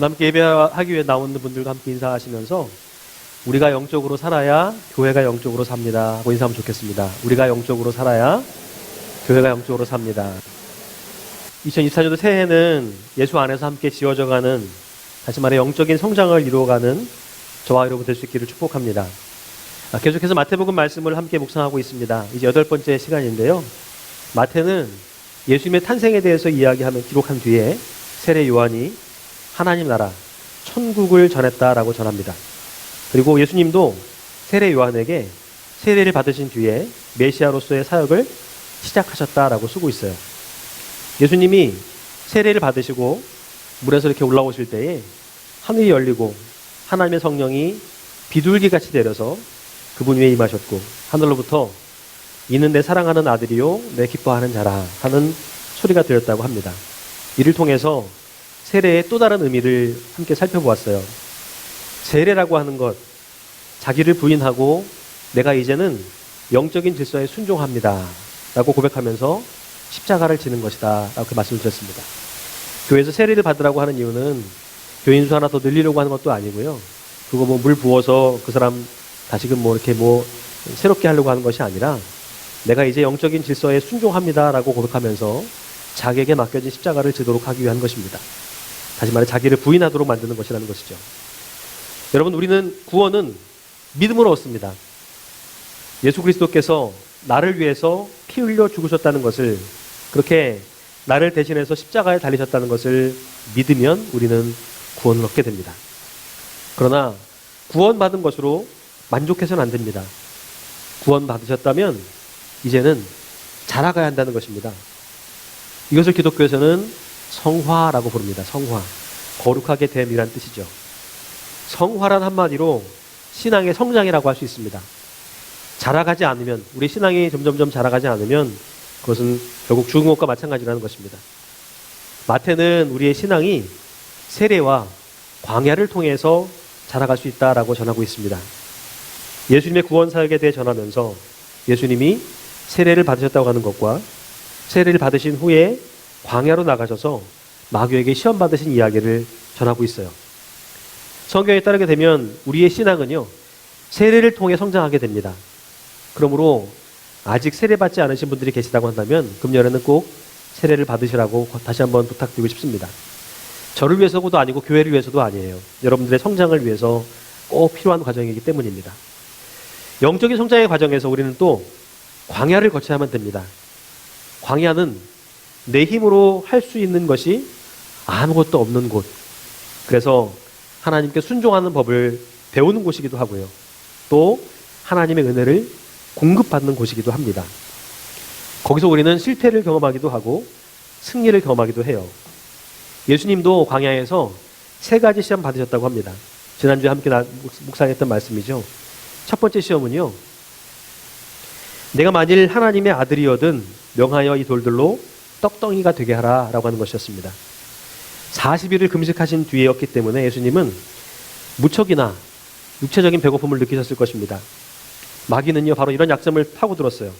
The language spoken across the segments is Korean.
함께 예배하기 위해 나오는 분들과 함께 인사하시면서 우리가 영적으로 살아야 교회가 영적으로 삽니다 하고 인사하면 좋겠습니다. 우리가 영적으로 살아야 교회가 영적으로 삽니다. 2024년도 새해는 예수 안에서 함께 지어져가는, 다시 말해 영적인 성장을 이루어가는 저와 여러분 될 수 있기를 축복합니다. 계속해서 마태복음 말씀을 함께 묵상하고 있습니다. 이제 8번째 시간인데요. 마태는 예수님의 탄생에 대해서 기록한 뒤에 세례 요한이 하나님 나라, 천국을 전했다라고 전합니다. 그리고 예수님도 세례 요한에게 세례를 받으신 뒤에 메시아로서의 사역을 시작하셨다라고 쓰고 있어요. 예수님이 세례를 받으시고 물에서 이렇게 올라오실 때에 하늘이 열리고 하나님의 성령이 비둘기같이 내려서 그분 위에 임하셨고, 하늘로부터 이는 내 사랑하는 아들이요 내 기뻐하는 자라 하는 소리가 들렸다고 합니다. 이를 통해서 세례의 또 다른 의미를 함께 살펴보았어요. 세례라고 하는 것, 자기를 부인하고 내가 이제는 영적인 질서에 순종합니다 라고 고백하면서 십자가를 지는 것이다 라고 말씀을 드렸습니다. 교회에서 세례를 받으라고 하는 이유는 교인 수 하나 더 늘리려고 하는 것도 아니고요. 그거 물 부어서 그 사람 다시금 이렇게 새롭게 하려고 하는 것이 아니라 내가 이제 영적인 질서에 순종합니다 라고 고백하면서 자기에게 맡겨진 십자가를 지도록 하기 위한 것입니다. 다시 말해 자기를 부인하도록 만드는 것이라는 것이죠. 여러분, 우리는 구원은 믿음으로 얻습니다. 예수 그리스도께서 나를 위해서 피 흘려 죽으셨다는 것을, 그렇게 나를 대신해서 십자가에 달리셨다는 것을 믿으면 우리는 구원을 얻게 됩니다. 그러나 구원받은 것으로 만족해서는 안 됩니다. 구원받으셨다면 이제는 자라가야 한다는 것입니다. 이것을 기독교에서는 성화라고 부릅니다. 성화. 거룩하게 됨이란 뜻이죠. 성화란 한마디로 신앙의 성장이라고 할 수 있습니다. 자라가지 않으면, 우리 신앙이 점점점 자라가지 않으면 그것은 결국 죽은 것과 마찬가지라는 것입니다. 마태는 우리의 신앙이 세례와 광야를 통해서 자라갈 수 있다라고 전하고 있습니다. 예수님의 구원 사역에 대해 전하면서 예수님이 세례를 받으셨다고 하는 것과 세례를 받으신 후에 광야로 나가셔서 마귀에게 시험 받으신 이야기를 전하고 있어요. 성경에 따르게 되면 우리의 신앙은요, 세례를 통해 성장하게 됩니다. 그러므로 아직 세례받지 않으신 분들이 계시다고 한다면 금년에는 꼭 세례를 받으시라고 다시 한번 부탁드리고 싶습니다. 저를 위해서도 아니고 교회를 위해서도 아니에요. 여러분들의 성장을 위해서 꼭 필요한 과정이기 때문입니다. 영적인 성장의 과정에서 우리는 또 광야를 거쳐야만 됩니다. 광야는 내 힘으로 할 수 있는 것이 아무것도 없는 곳, 그래서 하나님께 순종하는 법을 배우는 곳이기도 하고요. 또 하나님의 은혜를 공급받는 곳이기도 합니다. 거기서 우리는 실패를 경험하기도 하고 승리를 경험하기도 해요. 예수님도 광야에서 3가지 시험 받으셨다고 합니다. 지난주에 함께 묵상했던 말씀이죠. 첫 번째 시험은요, 내가 만일 하나님의 아들이거든 명하여 이 돌들로 떡덩이가 되게 하라 라고 하는 것이었습니다. 40일을 금식하신 뒤에였기 때문에 예수님은 무척이나 육체적인 배고픔을 느끼셨을 것입니다. 마귀는요, 바로 이런 약점을 파고들었어요.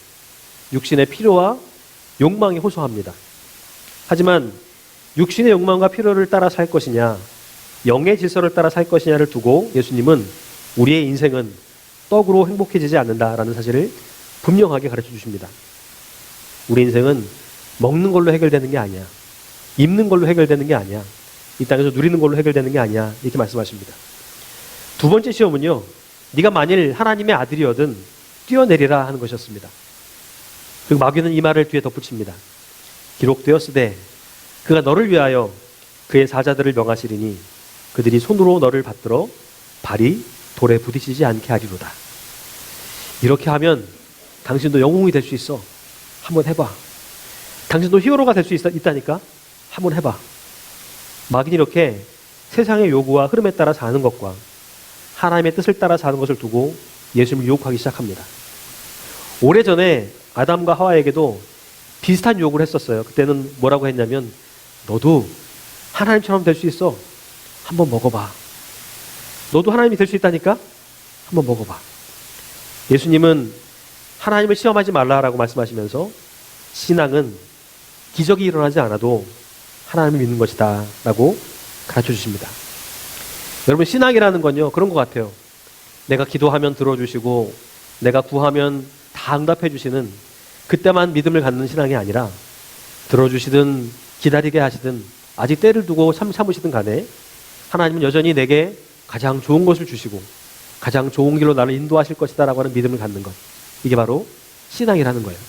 육신의 필요와 욕망이 호소합니다. 하지만 육신의 욕망과 필요를 따라 살 것이냐, 영의 질서를 따라 살 것이냐를 두고 예수님은 우리의 인생은 떡으로 행복해지지 않는다라는 사실을 분명하게 가르쳐 주십니다. 우리 인생은 먹는 걸로 해결되는 게 아니야. 입는 걸로 해결되는 게 아니야. 이 땅에서 누리는 걸로 해결되는 게 아니야. 이렇게 말씀하십니다. 두 번째 시험은요, 네가 만일 하나님의 아들이거든 뛰어내리라 하는 것이었습니다. 그리고 마귀는 이 말을 뒤에 덧붙입니다. 기록되었으되 그가 너를 위하여 그의 사자들을 명하시리니 그들이 손으로 너를 받들어 발이 돌에 부딪히지 않게 하리로다. 이렇게 하면 당신도 영웅이 될 수 있어. 한번 해봐. 당신도 히어로가 될 수 있다니까. 한번 해봐. 마귀는 이렇게 세상의 요구와 흐름에 따라 사는 것과 하나님의 뜻을 따라 사는 것을 두고 예수님을 유혹하기 시작합니다. 오래전에 아담과 하와에게도 비슷한 유혹을 했었어요. 그때는 뭐라고 했냐면, 너도 하나님처럼 될 수 있어. 한번 먹어봐. 너도 하나님이 될 수 있다니까? 한번 먹어봐. 예수님은 하나님을 시험하지 말라라고 말씀하시면서 신앙은 기적이 일어나지 않아도 하나님을 믿는 것이다 라고 가르쳐 주십니다. 여러분, 신앙이라는 건요, 그런 것 같아요. 내가 기도하면 들어주시고 내가 구하면 다 응답해 주시는 그때만 믿음을 갖는 신앙이 아니라 들어주시든 기다리게 하시든 아직 때를 두고 참으시든 간에 하나님은 여전히 내게 가장 좋은 것을 주시고 가장 좋은 길로 나를 인도하실 것이다 라고 하는 믿음을 갖는 것, 이게 바로 신앙이라는 거예요.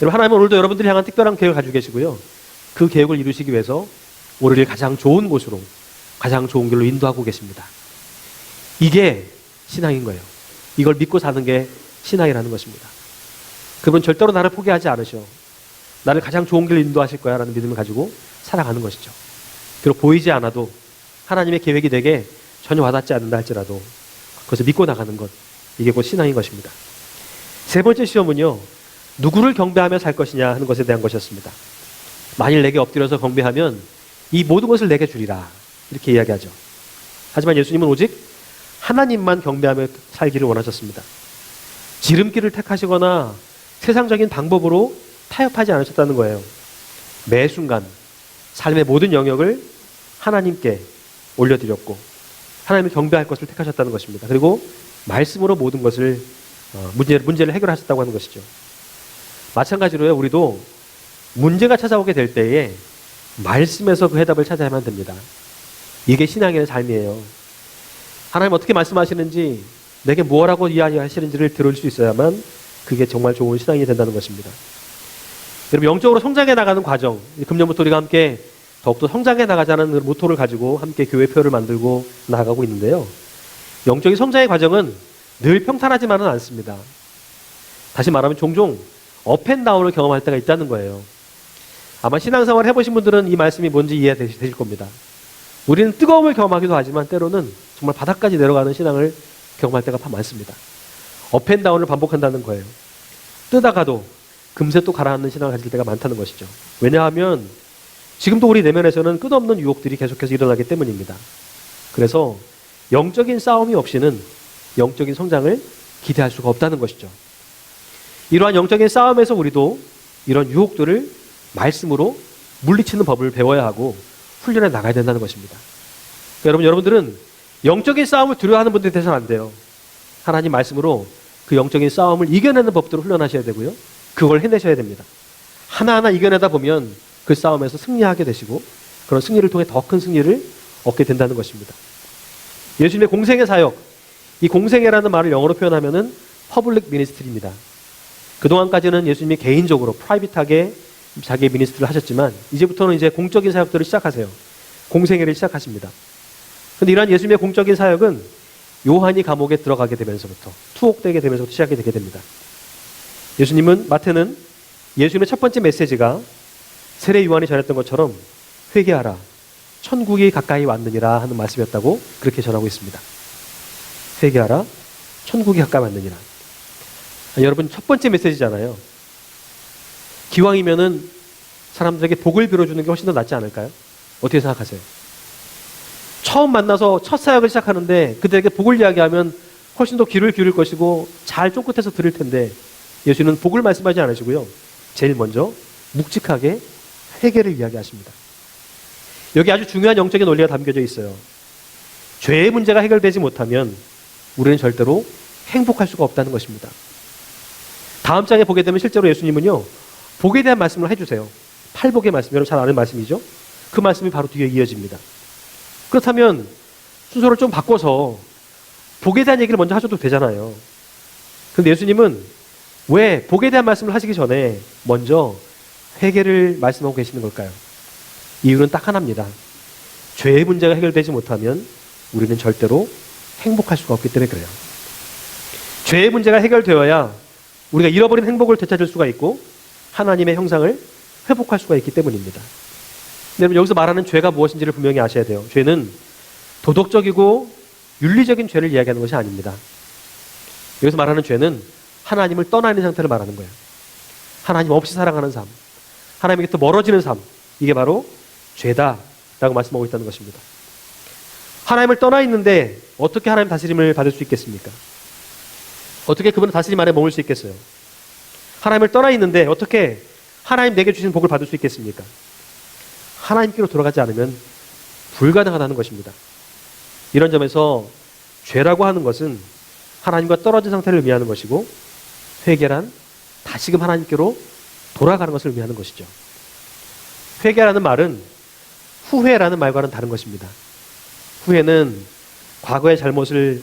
여러분, 하나님은 오늘도 여러분들이 향한 특별한 계획을 가지고 계시고요, 그 계획을 이루시기 위해서 우리를 가장 좋은 곳으로 가장 좋은 길로 인도하고 계십니다. 이게 신앙인 거예요. 이걸 믿고 사는 게 신앙이라는 것입니다. 그분 절대로 나를 포기하지 않으셔. 나를 가장 좋은 길로 인도하실 거야 라는 믿음을 가지고 살아가는 것이죠. 비록 보이지 않아도 하나님의 계획이 내게 전혀 와닿지 않는다 할지라도 그것을 믿고 나가는 것, 이게 곧 신앙인 것입니다. 세 번째 시험은요, 누구를 경배하며 살 것이냐 하는 것에 대한 것이었습니다. 만일 내게 엎드려서 경배하면 이 모든 것을 내게 주리라, 이렇게 이야기하죠. 하지만 예수님은 오직 하나님만 경배하며 살기를 원하셨습니다. 지름길을 택하시거나 세상적인 방법으로 타협하지 않으셨다는 거예요. 매 순간 삶의 모든 영역을 하나님께 올려드렸고 하나님을 경배할 것을 택하셨다는 것입니다. 그리고 말씀으로 모든 것을 문제를 해결하셨다고 하는 것이죠. 마찬가지로요, 우리도 문제가 찾아오게 될 때에 말씀에서 그 해답을 찾아야만 됩니다. 이게 신앙의 삶이에요. 하나님 어떻게 말씀하시는지, 내게 뭐라고 이야기하시는지를 들을 수 있어야만 그게 정말 좋은 신앙이 된다는 것입니다. 여러분, 영적으로 성장해 나가는 과정, 금년부터 우리가 함께 더욱더 성장해 나가자는 모토를 가지고 함께 교회표를 만들고 나아가고 있는데요, 영적인 성장의 과정은 늘 평탄하지만은 않습니다. 다시 말하면 종종 업앤다운을 경험할 때가 있다는 거예요. 아마 신앙생활을 해보신 분들은 이 말씀이 뭔지 이해되실 겁니다. 우리는 뜨거움을 경험하기도 하지만 때로는 정말 바닥까지 내려가는 신앙을 경험할 때가 많습니다. 업앤다운을 반복한다는 거예요. 뜨다가도 금세 또 가라앉는 신앙을 가질 때가 많다는 것이죠. 왜냐하면 지금도 우리 내면에서는 끝없는 유혹들이 계속해서 일어나기 때문입니다. 그래서 영적인 싸움이 없이는 영적인 성장을 기대할 수가 없다는 것이죠. 이러한 영적인 싸움에서 우리도 이런 유혹들을 말씀으로 물리치는 법을 배워야 하고 훈련해 나가야 된다는 것입니다. 그러니까 여러분들은 영적인 싸움을 두려워하는 분들이 되서는 안 돼요. 하나님 말씀으로 그 영적인 싸움을 이겨내는 법들을 훈련하셔야 되고요, 그걸 해내셔야 됩니다. 하나하나 이겨내다 보면 그 싸움에서 승리하게 되시고 그런 승리를 통해 더 큰 승리를 얻게 된다는 것입니다. 예수님의 공생의 사역, 이 공생애라는 말을 영어로 표현하면은 퍼블릭 미니스트리입니다. 그동안까지는 예수님이 개인적으로 프라이빗하게 자기의 미니스트리를 하셨지만 이제부터는 이제 공적인 사역들을 시작하세요. 공생애를 시작하십니다. 그런데 이러한 예수님의 공적인 사역은 요한이 감옥에 들어가게 되면서부터, 투옥되게 되면서부터 시작이 되게 됩니다. 예수님은, 마태는 예수님의 첫 번째 메시지가 세례 요한이 전했던 것처럼 회개하라, 천국이 가까이 왔느니라 하는 말씀이었다고 그렇게 전하고 있습니다. 회개하라, 천국이 가까이 왔느니라. 여러분, 첫 번째 메시지잖아요. 기왕이면은 사람들에게 복을 빌어주는 게 훨씬 더 낫지 않을까요? 어떻게 생각하세요? 처음 만나서 첫 사역을 시작하는데 그들에게 복을 이야기하면 훨씬 더 귀를 기울일 것이고 잘 쫑긋해서 들을 텐데, 예수는 복을 말씀하지 않으시고요, 제일 먼저 묵직하게 회개를 이야기하십니다. 여기 아주 중요한 영적인 원리가 담겨져 있어요. 죄의 문제가 해결되지 못하면 우리는 절대로 행복할 수가 없다는 것입니다. 다음 장에 보게 되면 실제로 예수님은요, 복에 대한 말씀을 해주세요. 팔복의 말씀, 여러분 잘 아는 말씀이죠? 그 말씀이 바로 뒤에 이어집니다. 그렇다면 순서를 좀 바꿔서 복에 대한 얘기를 먼저 하셔도 되잖아요. 그런데 예수님은 왜 복에 대한 말씀을 하시기 전에 먼저 회개를 말씀하고 계시는 걸까요? 이유는 딱 하나입니다. 죄의 문제가 해결되지 못하면 우리는 절대로 행복할 수가 없기 때문에 그래요. 죄의 문제가 해결되어야 우리가 잃어버린 행복을 되찾을 수가 있고 하나님의 형상을 회복할 수가 있기 때문입니다. 여러분, 여기서 말하는 죄가 무엇인지를 분명히 아셔야 돼요. 죄는 도덕적이고 윤리적인 죄를 이야기하는 것이 아닙니다. 여기서 말하는 죄는 하나님을 떠나 있는 상태를 말하는 거예요. 하나님 없이 살아가는 삶, 하나님에게부터 멀어지는 삶, 이게 바로 죄다라고 말씀하고 있다는 것입니다. 하나님을 떠나 있는데 어떻게 하나님 다스림을 받을 수 있겠습니까? 어떻게 그분의 다스림 아래 머물 수 있겠어요? 하나님을 떠나 있는데 어떻게 하나님 내게 주신 복을 받을 수 있겠습니까? 하나님께로 돌아가지 않으면 불가능하다는 것입니다. 이런 점에서 죄라고 하는 것은 하나님과 떨어진 상태를 의미하는 것이고, 회개란 다시금 하나님께로 돌아가는 것을 의미하는 것이죠. 회개라는 말은 후회라는 말과는 다른 것입니다. 후회는 과거의 잘못을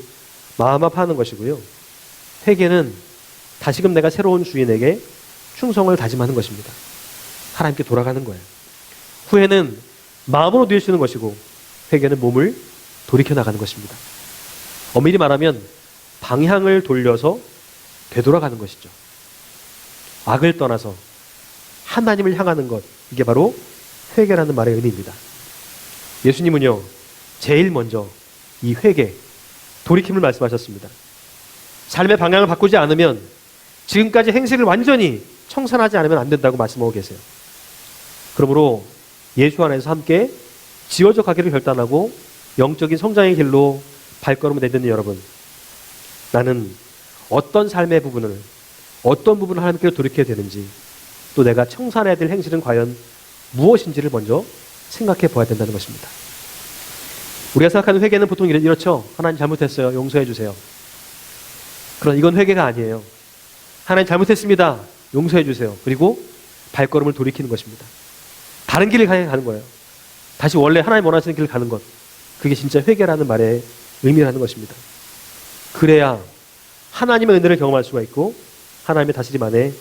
마음 아파하는 것이고요. 회개는 다시금 내가 새로운 주인에게 충성을 다짐하는 것입니다. 하나님께 돌아가는 거예요. 후회는 마음으로 누려주는 것이고, 회개는 몸을 돌이켜 나가는 것입니다. 엄밀히 말하면 방향을 돌려서 되돌아가는 것이죠. 악을 떠나서 하나님을 향하는 것, 이게 바로 회개라는 말의 의미입니다. 예수님은요, 제일 먼저 이 회개, 돌이킴을 말씀하셨습니다. 삶의 방향을 바꾸지 않으면, 지금까지 행실을 완전히 청산하지 않으면 안 된다고 말씀하고 계세요. 그러므로 예수 안에서 함께 지어져 가기를 결단하고 영적인 성장의 길로 발걸음을 내딛는 여러분, 나는 어떤 삶의 부분을, 어떤 부분을 하나님께로 돌이켜야 되는지, 또 내가 청산해야 될 행실은 과연 무엇인지를 먼저 생각해 보아야 된다는 것입니다. 우리가 생각하는 회개는 보통 이렇죠. 하나님 잘못했어요, 용서해 주세요. 그러나 이건 회개가 아니에요. 하나님 잘못했습니다, 용서해 주세요. 그리고 발걸음을 돌이키는 것입니다. 다른 길을 가는 거예요. 다시 원래 하나님 원하시는 길을 가는 것, 그게 진짜 회개라는 말의 의미라는 것입니다. 그래야 하나님의 은혜를 경험할 수가 있고 하나님의 다스림 안에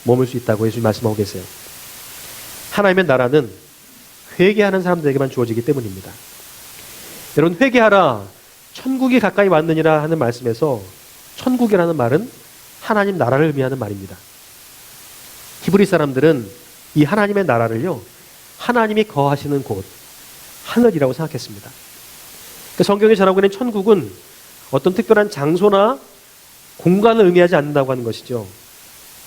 머물 수 있다고 예수님 말씀하고 계세요. 하나님의 나라는 회개하는 사람들에게만 주어지기 때문입니다. 여러분, 회개하라 천국이 가까이 왔느니라 하는 말씀에서 천국이라는 말은 하나님 나라를 의미하는 말입니다. 히브리 사람들은 이 하나님의 나라를요, 하나님이 거하시는 곳, 하늘이라고 생각했습니다. 그러니까 성경에 전하고 있는 천국은 어떤 특별한 장소나 공간을 의미하지 않는다고 하는 것이죠.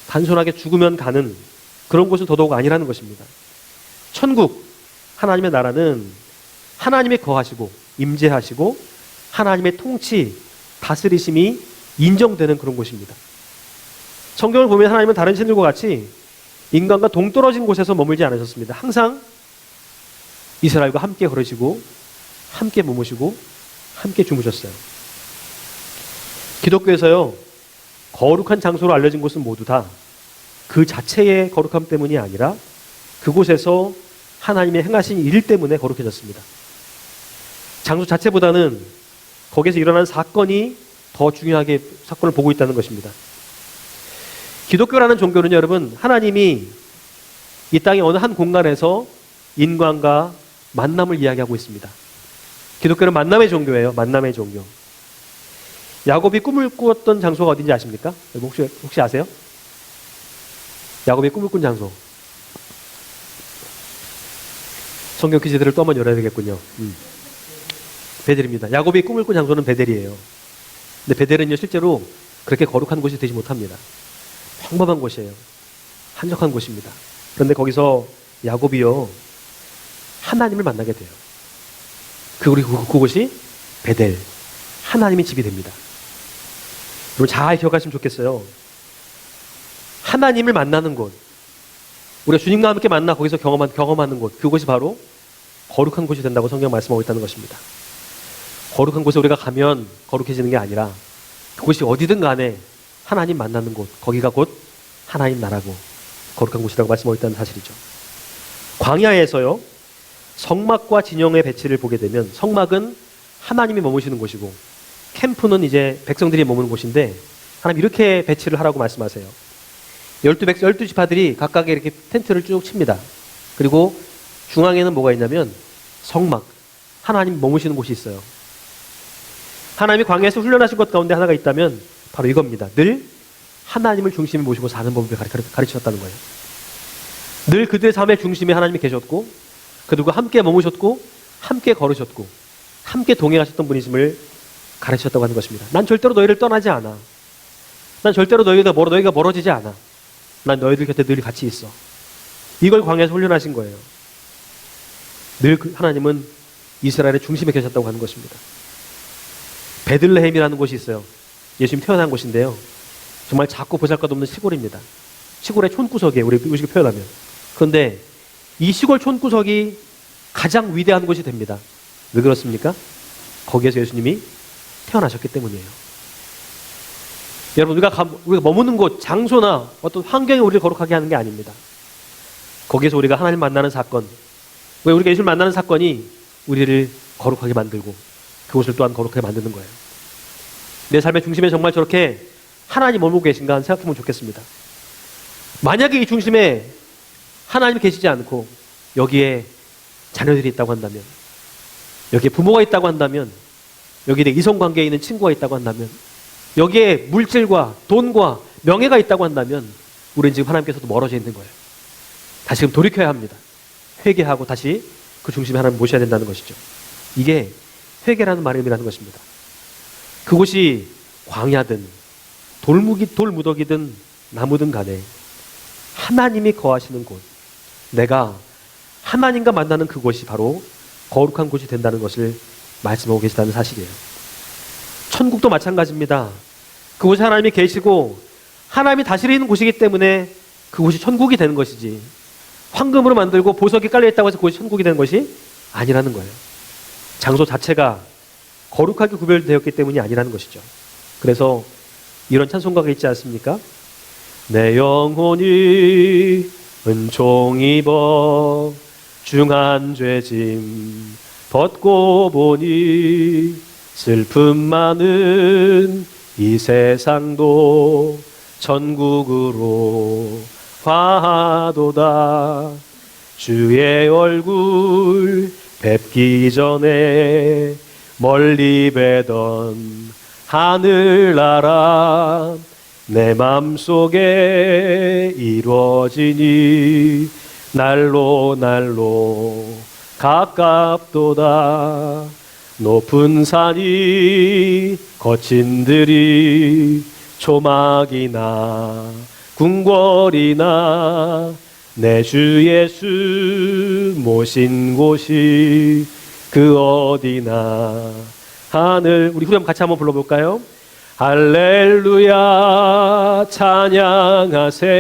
단순하게 죽으면 가는 그런 곳은 더더욱 아니라는 것입니다. 천국, 하나님의 나라는 하나님이 거하시고 임재하시고 하나님의 통치, 다스리심이 인정되는 그런 곳입니다. 성경을 보면 하나님은 다른 신들과 같이 인간과 동떨어진 곳에서 머물지 않으셨습니다. 항상 이스라엘과 함께 걸으시고 함께 머무시고 함께 주무셨어요. 기독교에서요, 거룩한 장소로 알려진 곳은 모두 다 그 자체의 거룩함 때문이 아니라 그곳에서 하나님의 행하신 일 때문에 거룩해졌습니다. 장소 자체보다는 거기에서 일어난 사건이 더 중요하게 사건을 보고 있다는 것입니다. 기독교라는 종교는 여러분, 하나님이 이 땅의 어느 한 공간에서 인간과 만남을 이야기하고 있습니다. 기독교는 만남의 종교예요. 만남의 종교. 야곱이 꿈을 꾸었던 장소가 어딘지 아십니까? 혹시 아세요? 야곱이 꿈을 꾼 장소. 성경 퀴즈들을 또 한번 열어야 되겠군요. 베델입니다. 야곱이 꿈을 꾼 장소는 베델이에요. 근데 베델은요, 실제로 그렇게 거룩한 곳이 되지 못합니다. 평범한 곳이에요. 한적한 곳입니다. 그런데 거기서 야곱이요, 하나님을 만나게 돼요. 그곳이 베델, 하나님의 집이 됩니다. 여러분, 잘 기억하시면 좋겠어요. 하나님을 만나는 곳, 우리가 주님과 함께 만나 거기서 경험하는 곳, 그곳이 바로 거룩한 곳이 된다고 성경 말씀하고 있다는 것입니다. 거룩한 곳에 우리가 가면 거룩해지는 게 아니라 그곳이 어디든 간에 하나님 만나는 곳, 거기가 곧 하나님 나라고 거룩한 곳이라고 말씀하고 있다는 사실이죠. 광야에서요, 성막과 진영의 배치를 보게 되면 성막은 하나님이 머무시는 곳이고 캠프는 이제 백성들이 머무는 곳인데, 하나님 이렇게 배치를 하라고 말씀하세요. 12지파들이 각각의 이렇게 텐트를 쭉 칩니다. 그리고 중앙에는 뭐가 있냐면 성막, 하나님 머무시는 곳이 있어요. 하나님이 광야에서 훈련하신 것 가운데 하나가 있다면 바로 이겁니다. 늘 하나님을 중심에 모시고 사는 법을 가르치셨다는 거예요. 늘 그들의 삶의 중심에 하나님이 계셨고 그들과 함께 머무셨고 함께 걸으셨고 함께 동행하셨던 분이심을 가르치셨다고 하는 것입니다. 난 절대로 너희를 떠나지 않아. 난 절대로 너희가 멀어지지 않아. 난 너희들 곁에 늘 같이 있어. 이걸 광야에서 훈련하신 거예요. 늘 하나님은 이스라엘의 중심에 계셨다고 하는 것입니다. 베들레헴이라는 곳이 있어요. 예수님 태어난 곳인데요. 정말 작고 보잘것없는 시골입니다. 시골의 촌구석이에요. 우리 우리식으로 표현하면. 그런데 이 시골 촌구석이 가장 위대한 곳이 됩니다. 왜 그렇습니까? 거기에서 예수님이 태어나셨기 때문이에요. 여러분, 우리가 머무는 곳, 장소나 어떤 환경이 우리를 거룩하게 하는 게 아닙니다. 거기에서 우리가 하나님 만나는 사건, 왜 우리가 예수를 만나는 사건이 우리를 거룩하게 만들고 그곳을 또한 거룩하게 만드는 거예요. 내 삶의 중심에 정말 저렇게 하나님 머물고 계신가 생각해보면 좋겠습니다. 만약에 이 중심에 하나님이 계시지 않고 여기에 자녀들이 있다고 한다면, 여기에 부모가 있다고 한다면, 여기에 이성관계에 있는 친구가 있다고 한다면, 여기에 물질과 돈과 명예가 있다고 한다면 우리는 지금 하나님께서도 멀어져 있는 거예요. 다시금 돌이켜야 합니다. 회개하고 다시 그 중심에 하나님 모셔야 된다는 것이죠. 이게 회개라는 말의 의미라는 것입니다. 그곳이 광야든 돌무더기든 나무든 간에 하나님이 거하시는 곳, 내가 하나님과 만나는 그곳이 바로 거룩한 곳이 된다는 것을 말씀하고 계시다는 사실이에요. 천국도 마찬가지입니다. 그곳에 하나님이 계시고 하나님이 다스리는 곳이기 때문에 그곳이 천국이 되는 것이지, 황금으로 만들고 보석이 깔려있다고 해서 그곳이 천국이 되는 것이 아니라는 거예요. 장소 자체가 거룩하게 구별되었기 때문이 아니라는 것이죠. 그래서 이런 찬송가가 있지 않습니까? 내 영혼이 은총 입어 중한 죄짐 벗고 보니 슬픔 많은 이 세상도 천국으로 화도다. 주의 얼굴 뵙기 전에 멀리 뵈던 하늘나라 내 맘속에 이루어지니 날로 날로 가깝도다. 높은 산이 거친 들이 초막이나 궁궐이나 내 주 예수 모신 곳이 그 어디나 하늘. 우리 후렴 같이 한번 불러볼까요? 할렐루야 찬양하세.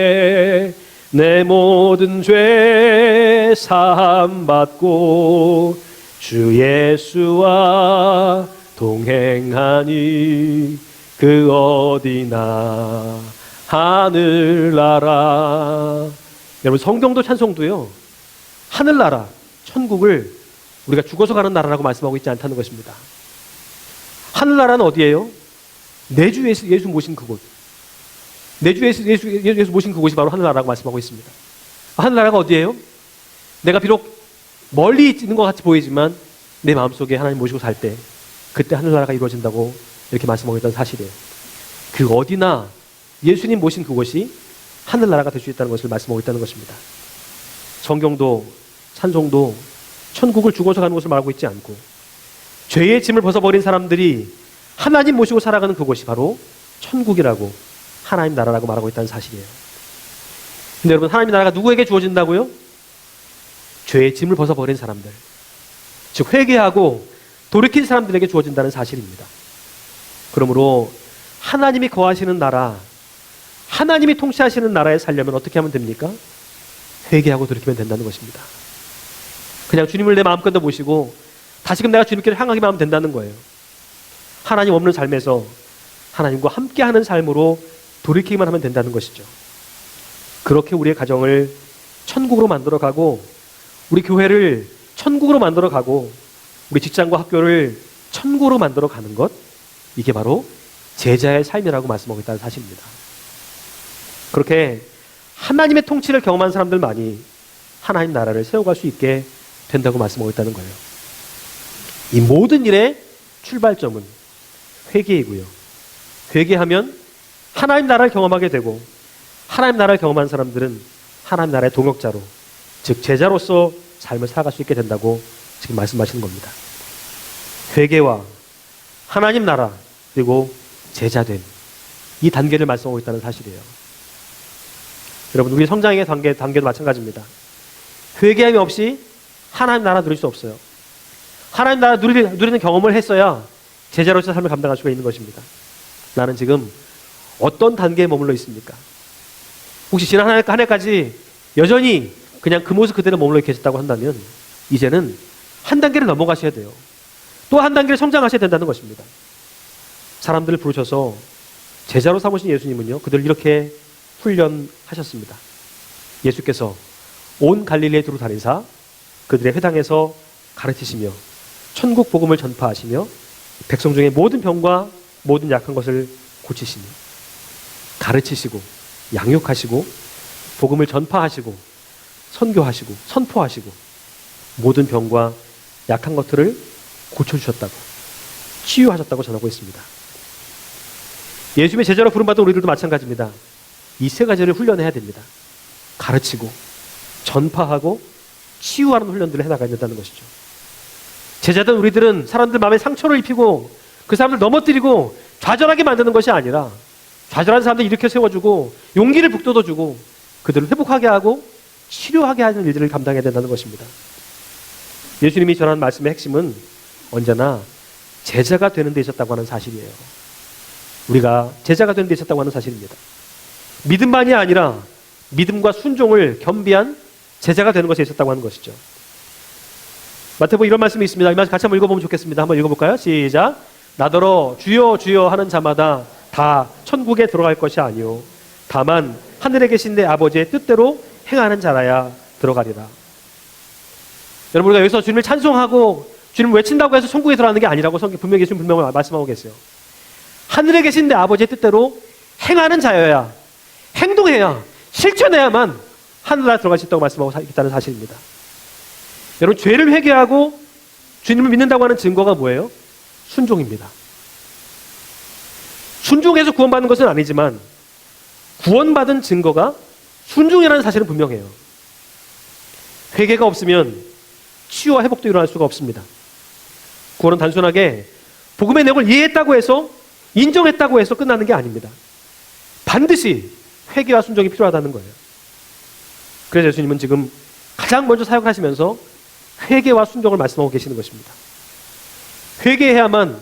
내 모든 죄 사함 받고 주 예수와 동행하니 그 어디나 하늘나라. 여러분, 성경도 찬송도요, 하늘나라, 천국을 우리가 죽어서 가는 나라라고 말씀하고 있지 않다는 것입니다. 하늘나라는 어디예요? 내 주 예수 모신 그곳. 내 주 예수 모신 그곳이 바로 하늘나라라고 말씀하고 있습니다. 하늘나라가 어디예요? 내가 비록 멀리 있는 것 같이 보이지만 내 마음속에 하나님 모시고 살 때 그때 하늘나라가 이루어진다고 이렇게 말씀하고 있다는 사실이에요. 그 어디나 예수님 모신 그곳이 하늘나라가 될 수 있다는 것을 말씀하고 있다는 것입니다. 성경도 찬송도 천국을 죽어서 가는 것을 말하고 있지 않고 죄의 짐을 벗어버린 사람들이 하나님 모시고 살아가는 그곳이 바로 천국이라고, 하나님 나라라고 말하고 있다는 사실이에요. 근데 여러분, 하나님 나라가 누구에게 주어진다고요? 죄의 짐을 벗어버린 사람들, 즉 회개하고 돌이킨 사람들에게 주어진다는 사실입니다. 그러므로 하나님이 거하시는 나라, 하나님이 통치하시는 나라에 살려면 어떻게 하면 됩니까? 회개하고 돌이키면 된다는 것입니다. 그냥 주님을 내 마음껏 모시고 다시금 내가 주님께를 향하기만 하면 된다는 거예요. 하나님 없는 삶에서 하나님과 함께하는 삶으로 돌이키기만 하면 된다는 것이죠. 그렇게 우리의 가정을 천국으로 만들어가고, 우리 교회를 천국으로 만들어가고, 우리 직장과 학교를 천국으로 만들어가는 것, 이게 바로 제자의 삶이라고 말씀하고 있다는 사실입니다. 그렇게 하나님의 통치를 경험한 사람들만이 하나님 나라를 세워갈 수 있게 된다고 말씀하고 있다는 거예요. 이 모든 일의 출발점은 회개이고요. 회개하면 하나님 나라를 경험하게 되고, 하나님 나라를 경험한 사람들은 하나님 나라의 동역자로, 즉 제자로서 삶을 살아갈 수 있게 된다고 지금 말씀하시는 겁니다. 회개와 하나님 나라 그리고 제자됨, 이 단계를 말씀하고 있다는 사실이에요. 여러분, 우리 성장의 단계도 마찬가지입니다. 회개함이 없이 하나님 나라 누릴 수 없어요. 하나님 나라 누리는 경험을 했어야 제자로서 삶을 감당할 수가 있는 것입니다. 나는 지금 어떤 단계에 머물러 있습니까? 혹시 지난 한 해까지 여전히 그냥 그 모습 그대로 머물러 계셨다고 한다면 이제는 한 단계를 넘어가셔야 돼요. 또 한 단계를 성장하셔야 된다는 것입니다. 사람들을 부르셔서 제자로 삼으신 예수님은요, 그들을 이렇게 훈련하셨습니다. 예수께서 온 갈릴리에 두루 다니사 그들의 회당에서 가르치시며 천국 복음을 전파하시며 백성 중에 모든 병과 모든 약한 것을 고치시니, 가르치시고 양육하시고 복음을 전파하시고 선교하시고 선포하시고 모든 병과 약한 것들을 고쳐주셨다고, 치유하셨다고 전하고 있습니다. 예수님의 제자로 부름받은 우리들도 마찬가지입니다. 이 세 가지를 훈련해야 됩니다. 가르치고 전파하고 치유하는 훈련들을 해나가야 된다는 것이죠. 제자된 우리들은 사람들 마음에 상처를 입히고 그 사람들 넘어뜨리고 좌절하게 만드는 것이 아니라, 좌절한 사람들 일으켜 세워주고 용기를 북돋워주고 그들을 회복하게 하고 치료하게 하는 일들을 감당해야 된다는 것입니다. 예수님이 전한 말씀의 핵심은 언제나 제자가 되는 데 있었다고 하는 사실이에요. 우리가 제자가 되는 데 있었다고 하는 사실입니다. 믿음만이 아니라 믿음과 순종을 겸비한 제자가 되는 것에 있었다고 하는 것이죠. 마태복음 이런 말씀이 있습니다. 이 말씀 같이 한번 읽어보면 좋겠습니다. 한번 읽어볼까요? 시작. 나더러 주여 주여 하는 자마다 다 천국에 들어갈 것이 아니요 다만 하늘에 계신 내 아버지의 뜻대로 행하는 자라야 들어가리라. 여러분, 우리가 여기서 주님을 찬송하고 주님을 외친다고 해서 천국에 들어가는 게 아니라고 성경 분명히 예수님 분명히 말씀하고 계세요. 하늘에 계신 내 아버지의 뜻대로 행하는 자여야, 행동해야, 실천해야만 하늘나라에 들어갈 수 있다고 말씀하고 있다는 사실입니다. 여러분, 죄를 회개하고 주님을 믿는다고 하는 증거가 뭐예요? 순종입니다. 순종해서 구원받는 것은 아니지만 구원받은 증거가 순종이라는 사실은 분명해요. 회개가 없으면 치유와 회복도 일어날 수가 없습니다. 구원은 단순하게 복음의 내용을 이해했다고 해서, 인정했다고 해서 끝나는 게 아닙니다. 반드시 회개와 순종이 필요하다는 거예요. 그래서 예수님은 지금 가장 먼저 사역하시면서 회개와 순종을 말씀하고 계시는 것입니다. 회개해야만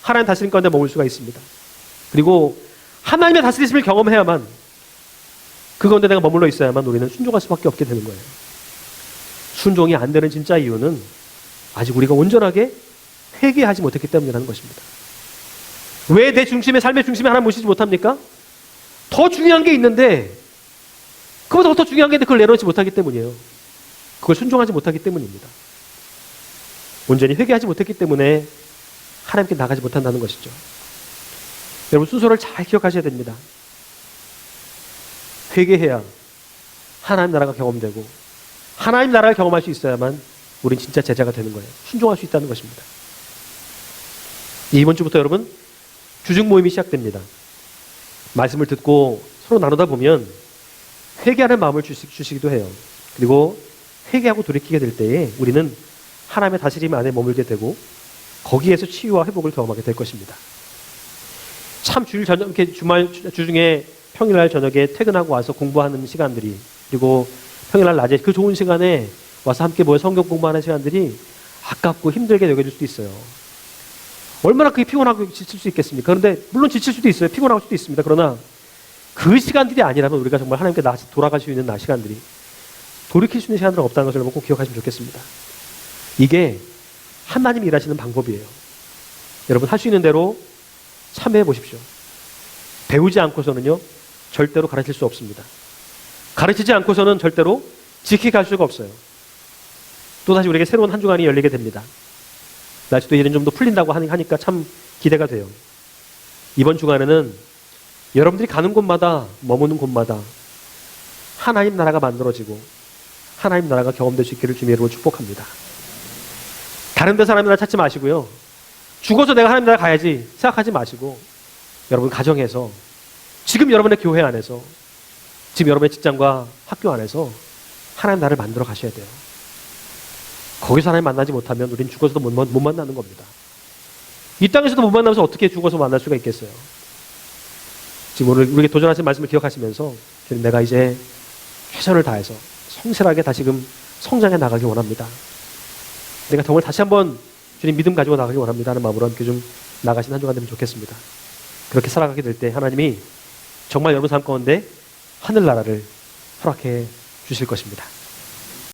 하나님 다스림 가운데 머물 수가 있습니다. 그리고 하나님의 다스리심을 경험해야만, 그 가운데 내가 머물러 있어야만 우리는 순종할 수밖에 없게 되는 거예요. 순종이 안 되는 진짜 이유는 아직 우리가 온전하게 회개하지 못했기 때문이라는 것입니다. 왜 내 중심에, 삶의 중심에 하나님 모시지 못합니까? 더 중요한 게 있는데, 그보다 더 중요한 게 있는데 그걸 내려놓지 못하기 때문이에요. 그걸 순종하지 못하기 때문입니다. 온전히 회개하지 못했기 때문에 하나님께 나가지 못한다는 것이죠. 여러분, 순서를 잘 기억하셔야 됩니다. 회개해야 하나님 나라가 경험되고 하나님 나라를 경험할 수 있어야만 우린 진짜 제자가 되는 거예요. 순종할 수 있다는 것입니다. 이번 주부터 여러분 주중 모임이 시작됩니다. 말씀을 듣고 서로 나누다 보면 회개하는 마음을 주시기도 해요. 그리고 회개하고 돌이키게 될 때에 우리는 하나님의 다스림 안에 머물게 되고 거기에서 치유와 회복을 경험하게 될 것입니다. 참 주일 저녁, 이렇게 주중에 평일날 저녁에 퇴근하고 와서 공부하는 시간들이, 그리고 평일날 낮에 그 좋은 시간에 와서 함께 모여 성경 공부하는 시간들이 아깝고 힘들게 여겨질 수도 있어요. 얼마나 그게 피곤하고 지칠 수 있겠습니까? 그런데 물론 지칠 수도 있어요. 피곤할 수도 있습니다. 그러나 그 시간들이 아니라면 우리가 정말 하나님께 다시 돌아갈 수 있는 시간들이, 돌이킬 수 있는 시간들은 없다는 것을 꼭 기억하시면 좋겠습니다. 이게 하나님이 일하시는 방법이에요. 여러분, 할 수 있는 대로 참여해 보십시오. 배우지 않고서는요 절대로 가르칠 수 없습니다. 가르치지 않고서는 절대로 지키게 갈 수가 없어요. 또다시 우리에게 새로운 한 주간이 열리게 됩니다. 날씨도 이런 좀 더 풀린다고 하니까 참 기대가 돼요. 이번 주간에는 여러분들이 가는 곳마다, 머무는 곳마다 하나님 나라가 만들어지고 하나님 나라가 경험될 수 있기를 주님의 이름으로 축복합니다. 다른 데서 하나님 나라 찾지 마시고요, 죽어서 내가 하나님 나라 가야지 생각하지 마시고, 여러분 가정에서, 지금 여러분의 교회 안에서, 지금 여러분의 직장과 학교 안에서 하나님 나라를 만들어 가셔야 돼요. 거기서 하나님 만나지 못하면 우린 죽어서도 못 만나는 겁니다. 이 땅에서도 못 만나면서 어떻게 죽어서 만날 수가 있겠어요? 지금 오늘 우리에게 도전하신 말씀을 기억하시면서, 주님, 내가 이제 최선을 다해서 성실하게 다시금 성장해 나가기 원합니다. 내가 정말 다시 한번 주님 믿음 가지고 나가기 원합니다 하는 마음으로 함께 좀 나가신 한 주간 되면 좋겠습니다. 그렇게 살아가게 될 때 하나님이 정말 여러분 삶 가운데 하늘나라를 허락해 주실 것입니다.